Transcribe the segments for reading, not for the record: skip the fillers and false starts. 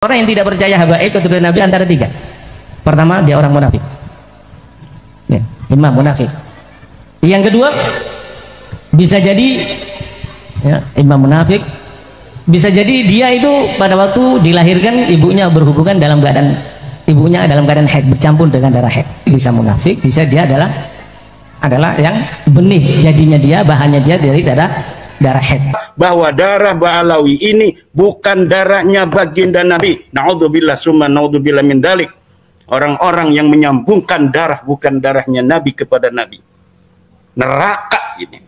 Orang yang tidak percaya habaib keturunan Nabi antara tiga. Pertama, dia orang munafik, ya, imam munafik. Yang kedua, bisa jadi ya, imam munafik, bisa jadi dia itu pada waktu dilahirkan ibunya berhubungan dalam keadaan haid, bercampur dengan darah haid. Bisa munafik, bisa dia adalah yang benih jadinya dia, bahannya dia dari darah haid. Bahwa darah Ba'alawi ini bukan darahnya baginda Nabi. Na'udzubillah summa na'udzubillah min dalik. Orang-orang yang menyambungkan darah bukan darahnya Nabi kepada Nabi. Neraka ini.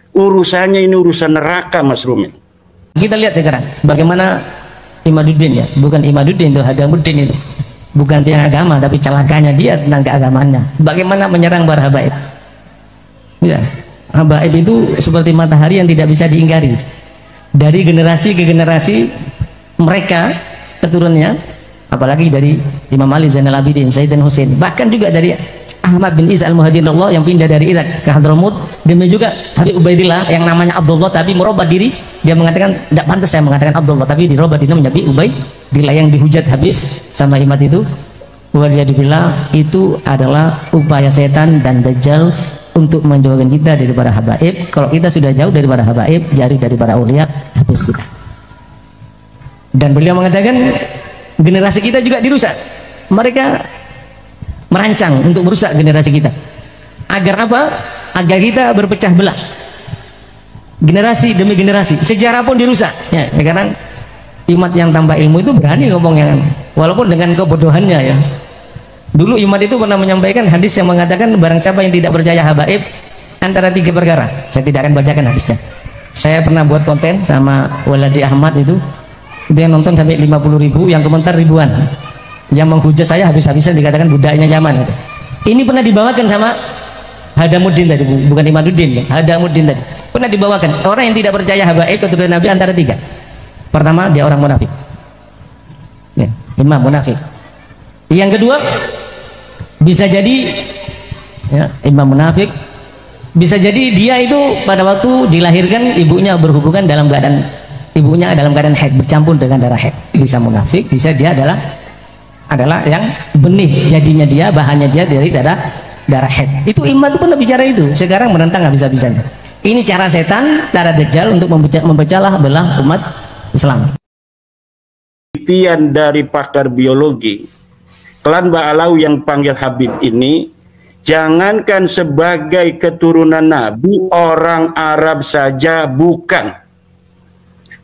Urusannya ini urusan neraka, Mas Rumin. Kita lihat sekarang bagaimana Imaduddin, ya, bukan Imaduddin itu, Hadamuddin itu. Bukan tiang agama, tapi celakanya dia tentang keagamaannya. Bagaimana menyerang para habaib. Ya. Habaib itu seperti matahari yang tidak bisa diingkari. Dari generasi ke generasi mereka keturunannya, apalagi dari Imam Ali Zainal Abidin, Sayyidina Husain, bahkan juga dari Ahmad bin Isa al-Muhajirullah yang pindah dari Irak ke Hadramut. Demikian juga Habib Ubaidillah yang namanya Abdullah tapi merubah diri. Dia mengatakan tidak pantas saya mengatakan Abdullah, tapi dirubah diri menjadi Ubaidillah yang dihujat habis sama imam itu. Waliyadzubillah, itu adalah upaya setan dan dajjal untuk menjauhkan kita daripada habaib. Kalau kita sudah jauh daripada habaib, jauh daripada aulia, habis kita. Dan beliau mengatakan generasi kita juga dirusak. Mereka merancang untuk merusak generasi kita. Agar apa? Agar kita berpecah belah. Generasi demi generasi, sejarah pun dirusak. Ya, sekarang umat yang tanpa ilmu itu berani ngomong yang walaupun dengan kebodohannya, ya. Dulu umat itu pernah menyampaikan hadis yang mengatakan barang siapa yang tidak percaya habaib antara tiga perkara. Saya tidak akan bacakan hadisnya. Saya pernah buat konten sama Waladi Ahmad itu, dia nonton sampai 50.000, yang komentar ribuan, yang menghujat saya habis-habisan, dikatakan budaknya zaman. Ini pernah dibawakan sama Hadamuddin tadi, bukan Imaduddin, Hadamuddin tadi. Pernah dibawakan orang yang tidak percaya habaib keturunan Nabi antara tiga. Pertama, dia orang munafik, ya, imam munafik. Yang kedua, bisa jadi ya, imam munafik, bisa jadi dia itu pada waktu dilahirkan ibunya berhubungan dalam keadaan haid, bercampur dengan darah haid. Bisa munafik, bisa dia adalah yang benih jadinya dia, bahannya dia dari darah haid. Itu imam itu pernah bicara itu. Sekarang menentang habis-habisan. Ini cara setan, cara dajjal untuk memecah belah umat Islam. Penelitian dari pakar biologi, klan Ba'alawi yang panggil Habib ini, jangankan sebagai keturunan Nabi, orang Arab saja bukan.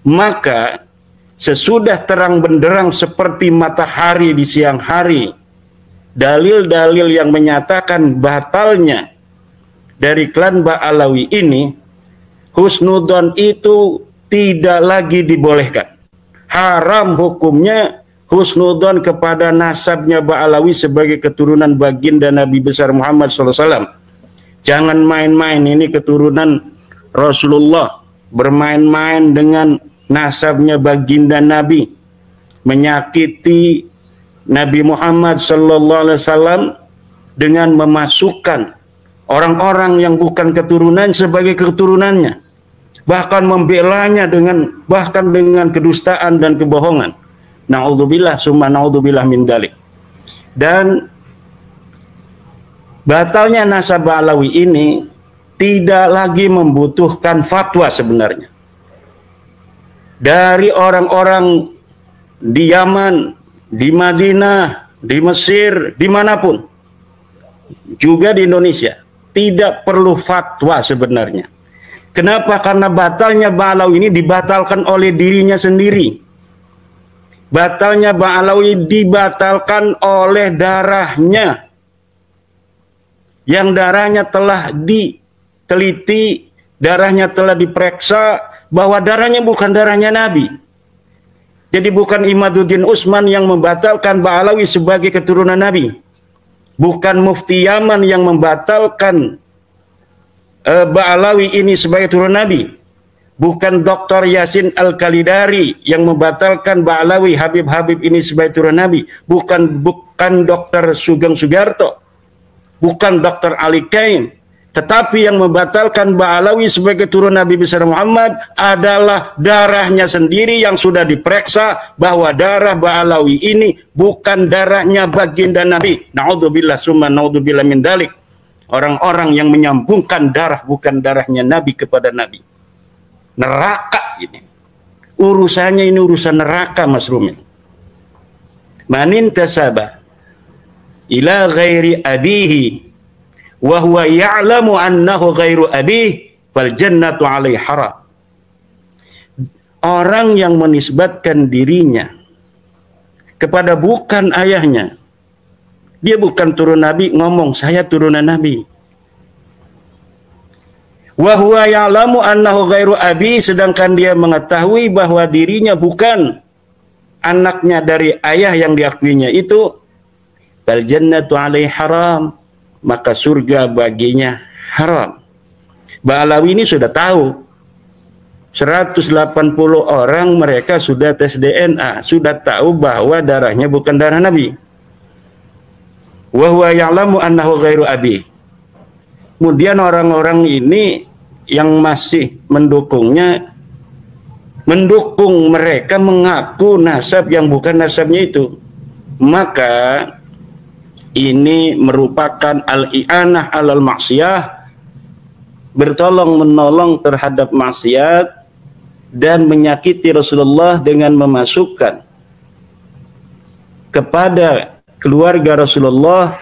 Maka sesudah terang benderang seperti matahari di siang hari, dalil-dalil yang menyatakan batalnya dari klan Ba'alawi ini, husnudzon itu tidak lagi dibolehkan. Haram hukumnya husnudzon kepada nasabnya Ba'alawi sebagai keturunan baginda Nabi besar Muhammad SAW. Jangan main-main, ini keturunan Rasulullah, bermain-main dengan nasabnya baginda Nabi, menyakiti Nabi Muhammad SAW dengan memasukkan orang-orang yang bukan keturunan sebagai keturunannya, bahkan membelanya bahkan dengan kedustaan dan kebohongan. Na'udzubillah summa na'udzubillah min dalik. Dan batalnya nasab Ba'alawi ini tidak lagi membutuhkan fatwa sebenarnya dari orang-orang di Yaman, di Madinah, di Mesir, dimanapun, juga di Indonesia. Tidak perlu fatwa sebenarnya. Kenapa? Karena batalnya Ba'alawi ini dibatalkan oleh dirinya sendiri. Batalnya Ba'alawi dibatalkan oleh darahnya, yang darahnya telah diteliti, darahnya telah diperiksa bahwa darahnya bukan darahnya Nabi. Jadi bukan Imaduddin Utsman yang membatalkan Ba'alawi sebagai keturunan Nabi, bukan Mufti Yaman yang membatalkan Ba'alawi ini sebagai keturunan Nabi, bukan Dr. Yasin Al-Khalidari yang membatalkan Ba'alawi Habib ini sebagai keturunan Nabi, bukan Dr. Sugeng Sugiarto, bukan Dr. Ali Kaim, Tetapi yang membatalkan Ba'alawi sebagai turun Nabi besar Muhammad adalah darahnya sendiri yang sudah diperiksa bahwa darah Ba'alawi ini bukan darahnya baginda Nabi. Na'udzubillah summa na'udzubillah min dalik. Orang-orang yang menyambungkan darah bukan darahnya Nabi kepada Nabi. Neraka ini. Urusannya ini urusan neraka, Mas Rumil. Manin tasaba ila ghairi abihi wa huwa ya'lamu annahu ghairu abih fal jannatu alaihi haram. Orang yang menisbatkan dirinya kepada bukan ayahnya, dia bukan turun Nabi, ngomong saya turunan Nabi. Wa huwa ya'lamu annahu ghairu abi, sedangkan dia mengetahui bahwa dirinya bukan anaknya dari ayah yang diakuinya itu, fal jannatu alaihi haram, maka surga baginya haram. Ba'alawi ini sudah tahu. 180 orang mereka sudah tes DNA, sudah tahu bahwa darahnya bukan darah Nabi. Wa huwa ya'lamu annahu ghairu abi. Kemudian orang-orang ini yang masih mendukungnya, mendukung mereka mengaku nasab yang bukan nasabnya itu. Maka ini merupakan al-i'anah alal maksiyah, bertolong menolong terhadap maksiat dan menyakiti Rasulullah dengan memasukkan kepada keluarga Rasulullah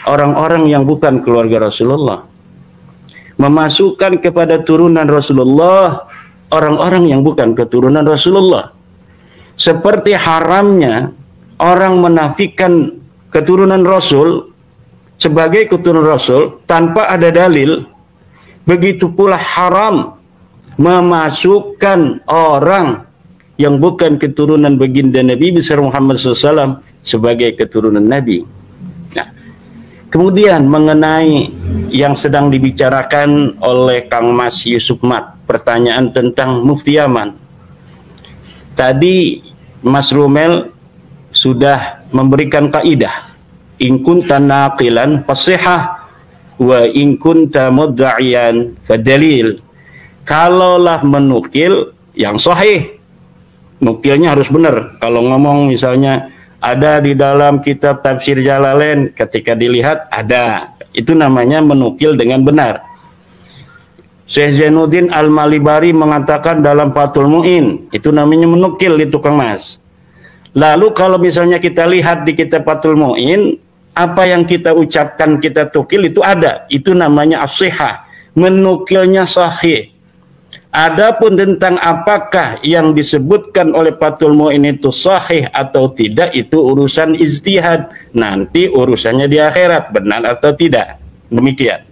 orang-orang yang bukan keluarga Rasulullah, memasukkan kepada turunan Rasulullah orang-orang yang bukan keturunan Rasulullah. Seperti haramnya orang menafikan keturunan Rasul sebagai keturunan Rasul tanpa ada dalil, begitu pula haram memasukkan orang yang bukan keturunan baginda Nabi besar Muhammad SAW sebagai keturunan Nabi. Nah, kemudian mengenai yang sedang dibicarakan oleh Kang Mas Yusuf Mat, pertanyaan tentang Mufti Yaman. Tadi Mas Rumel sudah memberikan kaidah, in kunta naqilan fasihah wa in kunta mudda'iyan fadalil. Kalaulah menukil yang sahih, nukilnya harus benar. Kalau ngomong misalnya ada di dalam kitab tafsir Jalalain, ketika dilihat ada, itu namanya menukil dengan benar. Syekh Zainuddin Al-Malibari mengatakan dalam Fathul Mu'in, itu namanya menukil di tukang mas. Lalu kalau misalnya kita lihat di kitab Fathul Mu'in, apa yang kita ucapkan kita tukil itu ada, itu namanya as-sihah, menukilnya sahih. Adapun tentang apakah yang disebutkan oleh Fathul Mu'in itu sahih atau tidak, itu urusan ijtihad, nanti urusannya di akhirat, benar atau tidak. Demikian.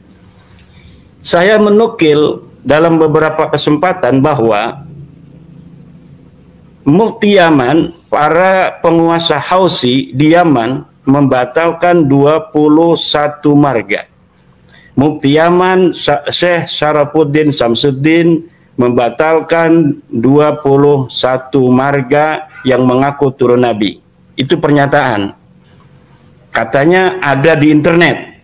Saya menukil dalam beberapa kesempatan bahwa Mufti Yaman, para penguasa Hausi di Yaman membatalkan 21 marga. Mufti Yaman Syekh Syarafuddin Samsuddin membatalkan 21 marga yang mengaku turun Nabi. Itu pernyataan. Katanya ada di internet.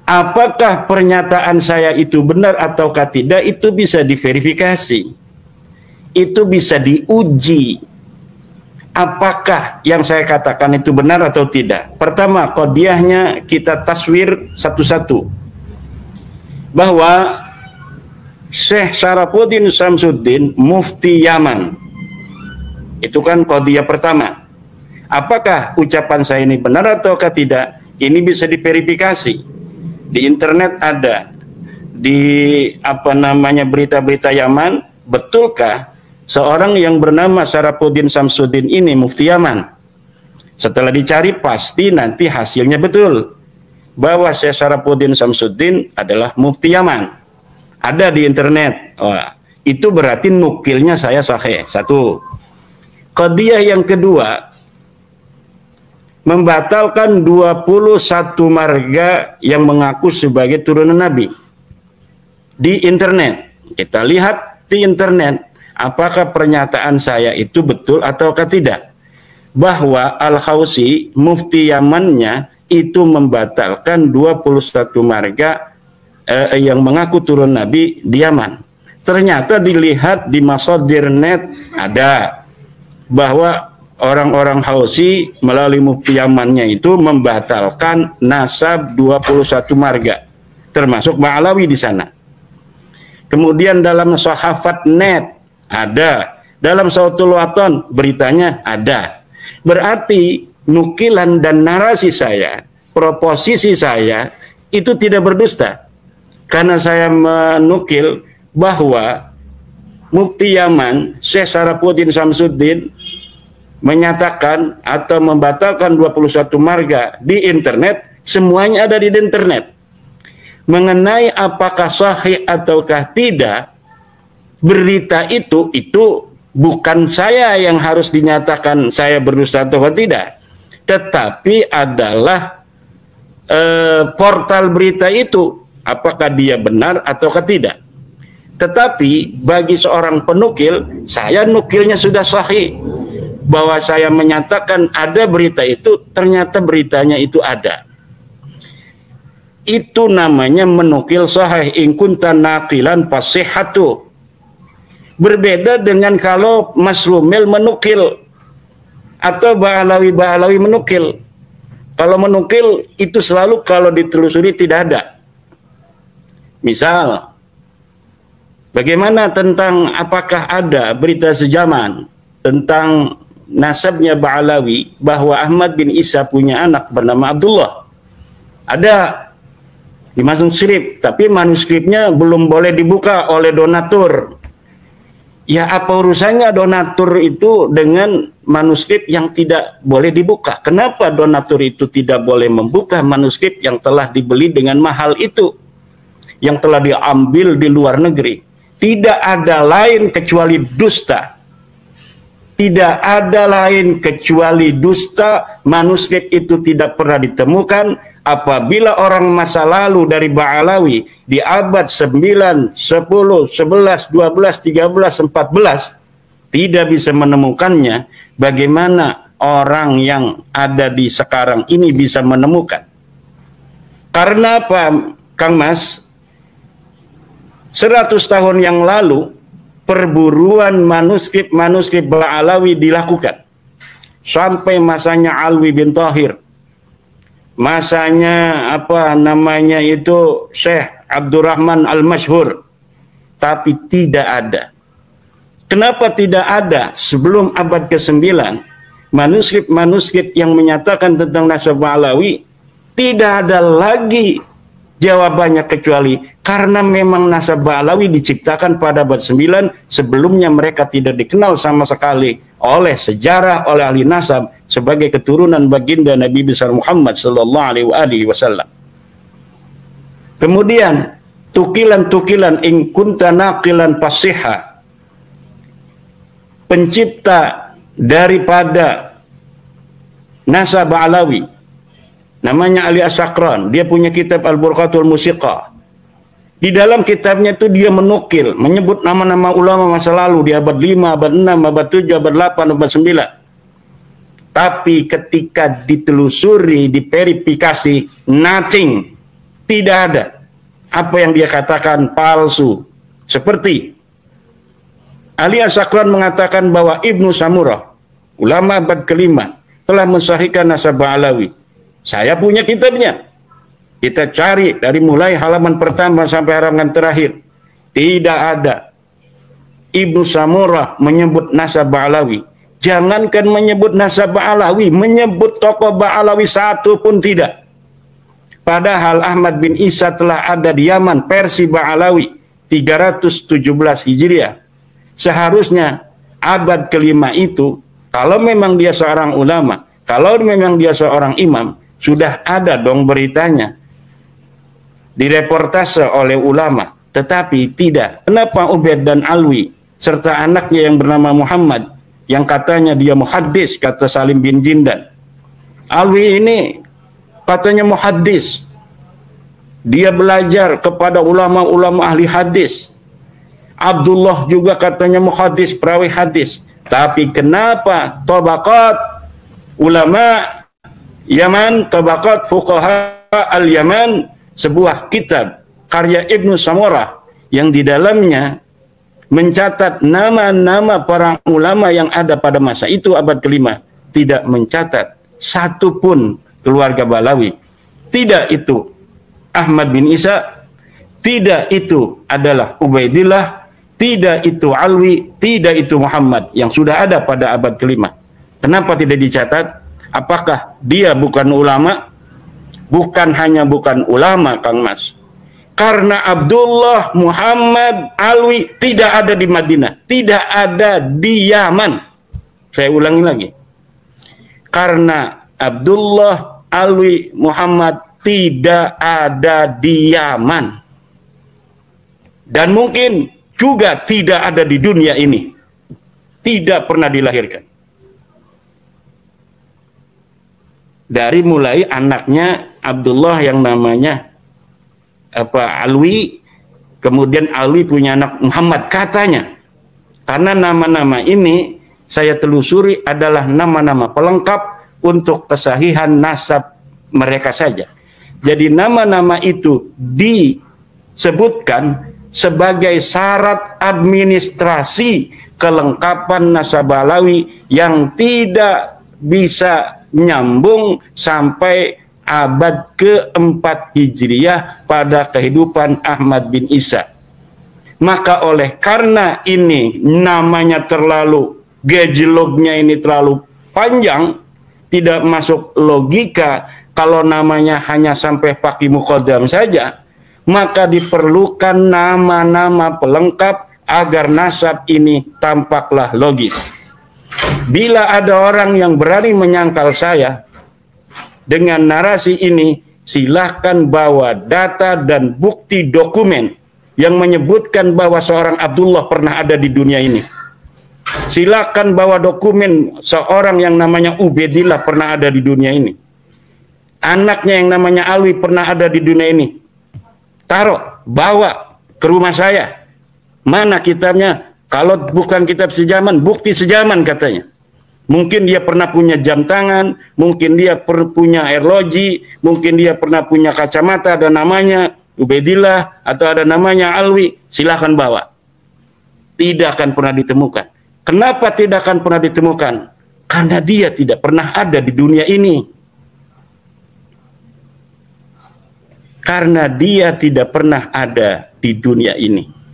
Apakah pernyataan saya itu benar ataukah tidak, itu bisa diverifikasi. Itu bisa diuji. Apakah yang saya katakan itu benar atau tidak? Pertama, qadiyahnya kita taswir satu-satu. Bahwa Syekh Syarafuddin Samsuddin Mufti Yaman, itu kan qadiyah pertama. Apakah ucapan saya ini benar ataukah tidak? Ini bisa diverifikasi. Di internet ada, di berita-berita Yaman, betulkah seorang yang bernama Syarafuddin Samsuddin ini Mufti Yaman? Setelah dicari pasti nanti hasilnya betul bahwa Syekh Syarafuddin Samsuddin adalah Mufti Yaman. Ada di internet. Wah, itu berarti nukilnya saya sahih. Satu. Qadiyah yang kedua, membatalkan 21 marga yang mengaku sebagai turunan Nabi di internet. Kita lihat di internet apakah pernyataan saya itu betul ataukah tidak, bahwa Al-Khawsi Mufti Yamannya itu membatalkan 21 marga yang mengaku turun Nabi di Yaman. Ternyata dilihat di masadir net ada bahwa orang-orang Hausi melalui mufti Yamannya itu membatalkan nasab 21 marga, termasuk Ba'alawi di sana. Kemudian dalam Sahafat net ada, dalam Sautul Waton beritanya ada. Berarti nukilan dan narasi saya, proposisi saya itu tidak berdusta. Karena saya menukil bahwa Mufti Yaman Syekh Sarafuddin Samsuddin menyatakan atau membatalkan 21 marga di internet, semuanya ada di internet. Mengenai apakah sahih ataukah tidak, berita itu bukan saya yang harus dinyatakan saya berdusta atau tidak, tetapi adalah portal berita itu, apakah dia benar ataukah tidak. Tetapi bagi seorang penukil, saya nukilnya sudah sahih, bahwa saya menyatakan ada berita itu, ternyata beritanya itu ada. Itu namanya menukil sahih. In kunta naqilan fasihatu. Berbeda dengan kalau Mas Rumil menukil atau Ba'alawi menukil. Kalau menukil itu selalu kalau ditelusuri tidak ada. Misal, bagaimana tentang apakah ada berita sejaman tentang nasabnya Ba'alawi bahwa Ahmad bin Isa punya anak bernama Abdullah? Ada di manuskrip, tapi manuskripnya belum boleh dibuka oleh donatur. Ya, apa urusannya donatur itu dengan manuskrip yang tidak boleh dibuka? Kenapa donatur itu tidak boleh membuka manuskrip yang telah dibeli dengan mahal itu, yang telah diambil di luar negeri? Tidak ada lain kecuali dusta. Tidak ada lain kecuali dusta. Manuskrip itu tidak pernah ditemukan. Apabila orang masa lalu dari Ba'alawi di abad 9, 10, 11, 12, 13, 14 tidak bisa menemukannya, bagaimana orang yang ada di sekarang ini bisa menemukan? Karena apa, Kang Mas? 100 tahun yang lalu perburuan manuskrip Ba'alawi dilakukan sampai masanya Alwi bin Thahir, masanya apa namanya itu Syekh Abdurrahman Al-Masyhur, tapi tidak ada. Kenapa tidak ada? Sebelum abad ke-9 manuskrip yang menyatakan tentang nasab Ba'alawi tidak ada lagi jawabannya, kecuali karena memang nasab Ba'alawi diciptakan pada abad 9. Sebelumnya mereka tidak dikenal sama sekali oleh sejarah, oleh ahli nasab sebagai keturunan baginda Nabi besar Muhammad sallallahu alaihi wasallam. Kemudian tukilan-tukilan in kunta naqilan fasiha, pencipta daripada nasab Ba'alawi namanya Ali As-Sakran, dia punya kitab Al-Burqatul Musiqa. Di dalam kitabnya itu dia menukil, menyebut nama-nama ulama masa lalu di abad 5, abad 6, abad 7, abad 8, abad 9. Tapi ketika ditelusuri, diverifikasi, nothing, tidak ada. Apa yang dia katakan palsu. Seperti Ali As-Sakran mengatakan bahwa Ibnu Samurah, ulama abad ke-5, telah mensahihkan nasab Ba'alawi. Saya punya kitabnya. Kita cari dari mulai halaman pertama sampai halaman terakhir. Tidak ada. Ibnu Samurah menyebut nasab Ba'alawi. Jangankan menyebut nasab Ba'alawi, menyebut tokoh Ba'alawi satu pun tidak. Padahal Ahmad bin Isa telah ada di Yaman, versi Ba'alawi 317 Hijriah. Seharusnya abad ke-5 itu, kalau memang dia seorang ulama, kalau memang dia seorang imam, sudah ada dong beritanya, direportase oleh ulama. Tetapi tidak. Kenapa Ubaid dan Alwi serta anaknya yang bernama Muhammad, yang katanya dia muhaddis, kata Salim bin Jindan. Alwi ini katanya muhaddis, dia belajar kepada ulama-ulama ahli hadis. Abdullah juga katanya muhaddis, perawi hadis. Tapi kenapa tabaqat ulama Yaman, tabaqat fuqaha al-Yaman, sebuah kitab karya Ibnu Samurah yang di dalamnya mencatat nama-nama para ulama yang ada pada masa itu abad kelima, tidak mencatat satu pun keluarga Balawi. Tidak itu Ahmad bin Isa, tidak itu adalah Ubaidillah, tidak itu Alwi, tidak itu Muhammad yang sudah ada pada abad kelima. Kenapa tidak dicatat? Apakah dia bukan ulama? Bukan hanya bukan ulama, Kang Mas. Karena Abdullah, Muhammad, Alwi tidak ada di Madinah, tidak ada di Yaman. Saya ulangi lagi. Karena Abdullah, Alwi, Muhammad tidak ada di Yaman. Dan mungkin juga tidak ada di dunia ini. Tidak pernah dilahirkan. Dari mulai anaknya Abdullah yang namanya Alwi, kemudian Alwi punya anak Muhammad katanya. Karena nama-nama ini saya telusuri adalah nama-nama pelengkap untuk kesahihan nasab mereka saja. Jadi nama-nama itu disebutkan sebagai syarat administrasi kelengkapan nasab Balawi yang tidak bisa nyambung sampai abad ke-4 Hijriah pada kehidupan Ahmad bin Isa. Maka oleh karena ini namanya terlalu, gejlognya ini terlalu panjang, tidak masuk logika kalau namanya hanya sampai Faqih Muqaddam saja, maka diperlukan nama-nama pelengkap agar nasab ini tampaklah logis. Bila ada orang yang berani menyangkal saya dengan narasi ini, silahkan bawa data dan bukti dokumen yang menyebutkan bahwa seorang Abdullah pernah ada di dunia ini. Silahkan bawa dokumen seorang yang namanya Ubaidillah pernah ada di dunia ini. Anaknya yang namanya Alwi pernah ada di dunia ini. Taruh, bawa ke rumah saya. Mana kitabnya? Kalau bukan kitab sejaman, bukti sejaman katanya. Mungkin dia pernah punya jam tangan, mungkin dia punya arloji, mungkin dia pernah punya kacamata, ada namanya Ubaidillah, atau ada namanya Alwi, silahkan bawa. Tidak akan pernah ditemukan. Kenapa tidak akan pernah ditemukan? Karena dia tidak pernah ada di dunia ini. Karena dia tidak pernah ada di dunia ini.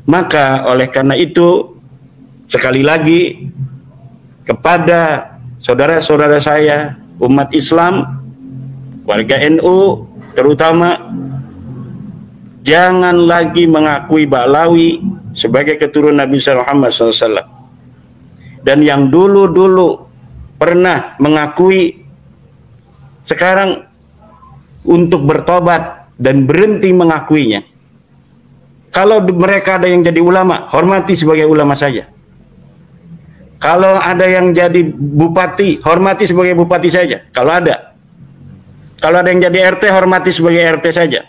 Maka oleh karena itu, sekali lagi kepada saudara-saudara saya, umat Islam, warga NU terutama, jangan lagi mengakui Ba'lawi sebagai keturunan Nabi Muhammad SAW. Dan yang dulu-dulu pernah mengakui, sekarang untuk bertobat dan berhenti mengakuinya. Kalau mereka ada yang jadi ulama, hormati sebagai ulama saja. Kalau ada yang jadi bupati, hormati sebagai bupati saja. Kalau ada. Kalau ada yang jadi RT, hormati sebagai RT saja.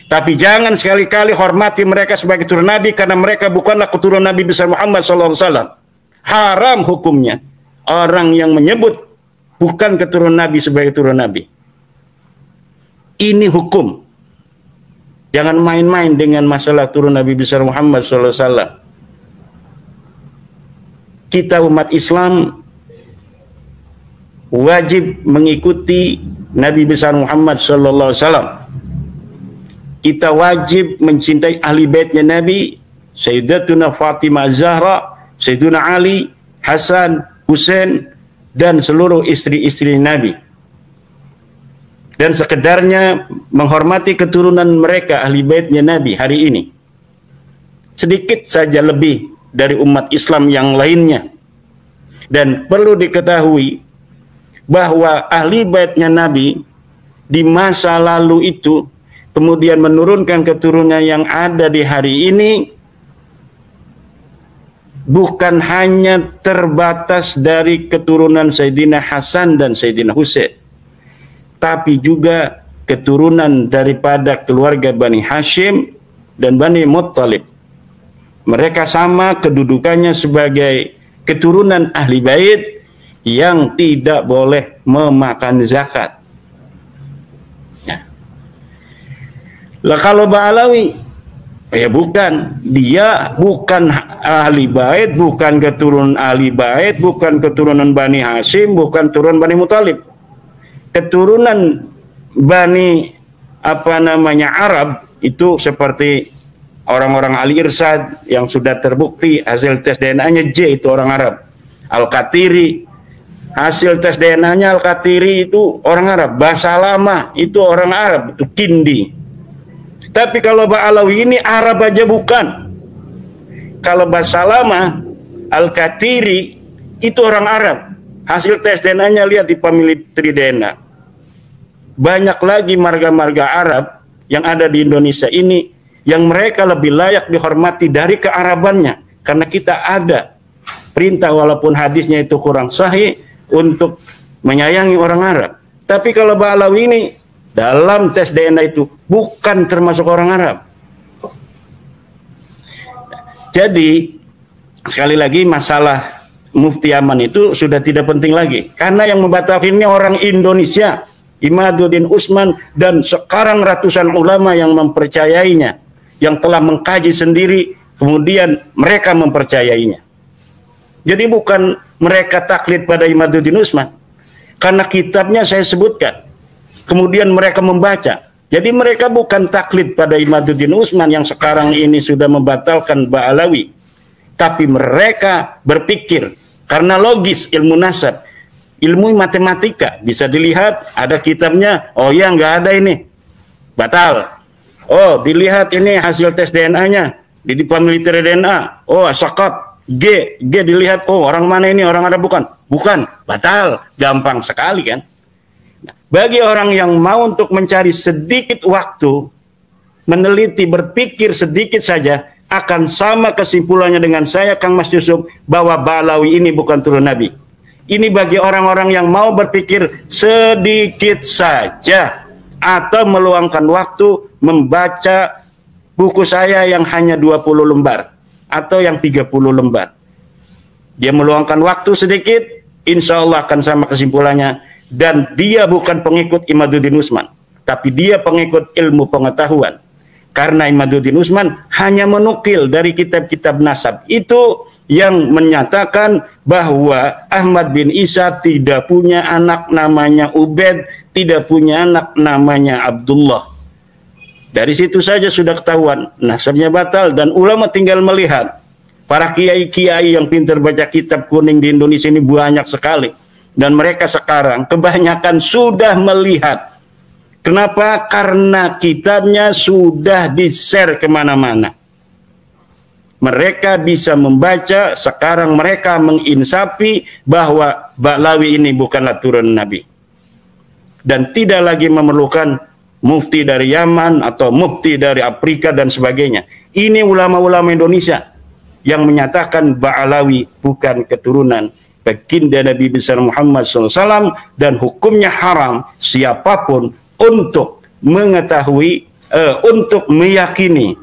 Tapi jangan sekali-kali hormati mereka sebagai keturunan Nabi, karena mereka bukanlah keturunan Nabi besar Muhammad SAW. Haram hukumnya orang yang menyebut bukan keturunan Nabi sebagai keturunan Nabi. Ini hukum. Jangan main-main dengan masalah turun Nabi besar Muhammad SAW. Kita umat Islam wajib mengikuti Nabi besar Muhammad SAW. Kita wajib mencintai ahli baitnya Nabi, Sayyidatuna Fatimah Zahra, Sayyiduna Ali, Hasan, Husain, dan seluruh istri-istri Nabi. Dan sekedarnya menghormati keturunan mereka, ahli baitnya Nabi hari ini. Sedikit saja lebih dari umat Islam yang lainnya. Dan perlu diketahui bahwa ahli baitnya Nabi di masa lalu itu kemudian menurunkan keturunan yang ada di hari ini, bukan hanya terbatas dari keturunan Sayyidina Hasan dan Sayyidina Husain, tapi juga keturunan daripada keluarga Bani Hashim dan Bani Muttalib. Mereka sama kedudukannya sebagai keturunan ahli bait yang tidak boleh memakan zakat. Nah, Lah kalau Ba'alawi, ya bukan, dia bukan ahli bait, bukan keturunan ahli bait, bukan keturunan Bani Hashim, bukan keturunan Bani Muthalib. Keturunan Bani Arab itu seperti orang-orang Ali Irsad yang sudah terbukti hasil tes DNA-nya J itu orang Arab. Al-Qatiri, hasil tes DNA-nya Al-Qatiri itu orang Arab. Basalamah itu orang Arab, itu Kindi. Tapi kalau Ba'alawi ini Arab aja bukan. Kalau Basalamah, Al-Qatiri itu orang Arab. Hasil tes DNA-nya lihat di pemilik DNA. Banyak lagi marga-marga Arab yang ada di Indonesia ini yang mereka lebih layak dihormati dari kearabannya. Karena kita ada perintah walaupun hadisnya itu kurang sahih untuk menyayangi orang Arab. Tapi kalau Ba'alawi ini dalam tes DNA itu bukan termasuk orang Arab. Jadi sekali lagi masalah Mufti Aman itu sudah tidak penting lagi. Karena yang membatalkan ini orang Indonesia, Imaduddin Usman, dan sekarang ratusan ulama yang mempercayainya, yang telah mengkaji sendiri, kemudian mereka mempercayainya. Jadi bukan mereka taklid pada Imaduddin Usman, karena kitabnya saya sebutkan. Kemudian mereka membaca. Jadi mereka bukan taklid pada Imaduddin Usman yang sekarang ini sudah membatalkan Ba'alawi. Tapi mereka berpikir karena logis ilmu nasab, ilmu matematika. Bisa dilihat ada kitabnya, oh ya nggak ada ini, batal. Oh dilihat ini hasil tes DNA-nya, di penelitian DNA, oh sakat. G dilihat, oh orang mana ini, orang Arab bukan? Bukan, batal. Gampang sekali kan? Bagi orang yang mau untuk mencari sedikit waktu, meneliti, berpikir sedikit saja, akan sama kesimpulannya dengan saya, Kang Mas Yusuf, bahwa Ba'alawi ini bukan turun Nabi. Ini bagi orang-orang yang mau berpikir sedikit saja, atau meluangkan waktu membaca buku saya yang hanya 20 lembar, atau yang 30 lembar. Dia meluangkan waktu sedikit, insya Allah akan sama kesimpulannya. Dan dia bukan pengikut Imaduddin Usman, tapi dia pengikut ilmu pengetahuan. Karena Imaduddin Usman hanya menukil dari kitab-kitab nasab. Itu yang menyatakan bahwa Ahmad bin Isa tidak punya anak namanya Ubaid, tidak punya anak namanya Abdullah. Dari situ saja sudah ketahuan nasabnya batal, dan ulama tinggal melihat. Para kiai-kiai yang pintar baca kitab kuning di Indonesia ini banyak sekali. Dan mereka sekarang kebanyakan sudah melihat. Kenapa? Karena kitabnya sudah di-share kemana-mana. Mereka bisa membaca, sekarang mereka menginsafi bahwa Ba'alawi ini bukanlah turun Nabi. Dan tidak lagi memerlukan mufti dari Yaman atau mufti dari Afrika dan sebagainya. Ini ulama-ulama Indonesia yang menyatakan Ba'alawi bukan keturunan baginda Nabi besar Muhammad SAW, dan hukumnya haram siapapun untuk mengetahui, untuk meyakini,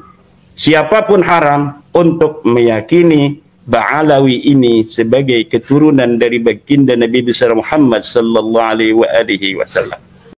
siapapun haram untuk meyakini Ba'alawi ini sebagai keturunan dari baginda Nabi besar Muhammad sallallahu alaihi wasallam.